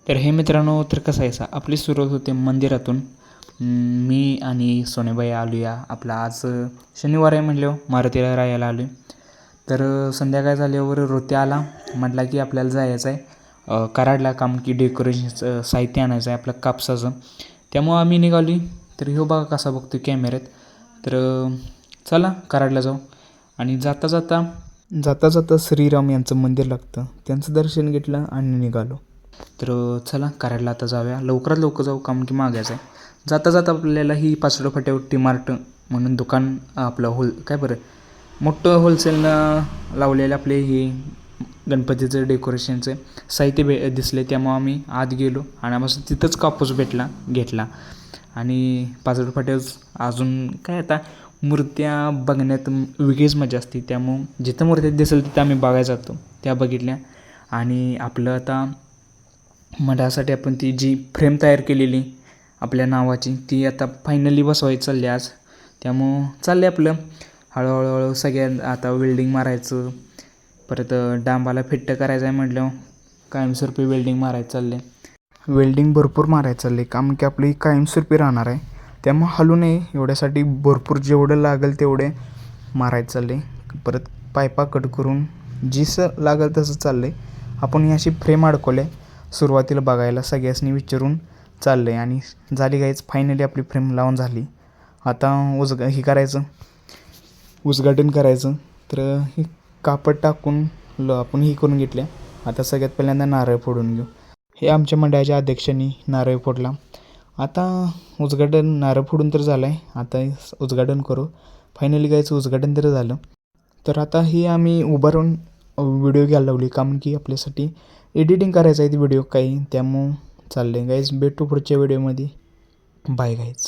तर हे मित्रांनो, तर कसं आहे आपली सुरुवात होते मंदिरातून. मी आणि सोनेबाई आलूया आपला आज शनिवार आहे म्हटल्यावर मारुतीला राहायला आलो आहे. तर संध्याकाळ झाल्यावर ऋत्या आला, म्हटला की आपल्याला जायचं आहे कराडला, काम की डेकोरेशनचं साहित्य आणायचं आहे आपलं कापसाचं. त्यामुळं आम्ही निघालो. तर ह्यो बघा कसा बघतो कॅमेऱ्यात. तर चला कराडला जाऊ. आणि जाता जाता श्रीराम यांचं मंदिर लागतं, त्यांचं दर्शन घेतलं आणि निघालो. तर चला कराडला आता जाऊया, लवकरात लवकर जाऊ, काम की मागायचं आहे. जाता जाता आपल्याला ही पाचोड फाट्यावर टी-मार्ट म्हणून दुकान आपलं काय बरं मोठं होलसेलनं लावलेलं आपले हे गणपतीचं डेकोरेशनचं साहित्य दिसले. त्यामुळं आम्ही आत गेलो आणि आम्हाला तिथंच कापूस घेतला. आणि पाचोड फाट्यावर अजून काय आता मूर्त्या बघण्यात वेगळीच मजा असते. त्यामुळं जिथं मूर्त्या दिसेल तिथं आम्ही बघायला जातो, त्या बघितल्या. आणि आपलं आता मठासाठी आपण ती जी फ्रेम तयार केलेली आपल्या नावाची, ती आता फायनली बसवायची चालली आज. त्यामुळं चाललं आहे आपलं हळूहळू सगळ्या आता वेल्डिंग मारायचं, परत डांबाला फिट्ट करायचं आहे म्हटलं कायमस्वरूपी वेल्डिंग मारायचं चाललं आहे. वेल्डिंग भरपूर मारायचं चाललं आहे, काम की आपली कायमस्वरूपी राहणार आहे. त्यामुळं हलू नये एवढ्यासाठी भरपूर जेवढं लागेल तेवढे मारायचं चालले. परत पायपा कट करून जसं लागेल तसं चाललं आहे. आपण ही अशी फ्रेम अडकवल्या सुरुवातीला बघायला सगळ्यांनी विचारून चाललं आहे. आणि झाली काहीच फायनली आपली फ्रेम लावून झाली. आता करायचं उद्घाटन करायचं. तर ही कापड टाकून आपण ही करून घेतल्या. आता सगळ्यात पहिल्यांदा नारळ फोडून घेऊ. हे आमच्या मंडळाच्या अध्यक्षांनी नारळ फोडला. आता उद्घाटन नारळ फोडून तर झालं आहे, आता उद्घाटन करू. फायनली गायचं उद्घाटन तर झालं. तर आता ही आम्ही उभारून व्हिडिओ घ्यायला लावली, कारण की आपल्यासाठी एडिटिंग करायचं आहे ते व्हिडिओ काही. त्यामुळं चाललं आहे गाईज. भेटू पुढच्या व्हिडिओमध्ये. Bye guys.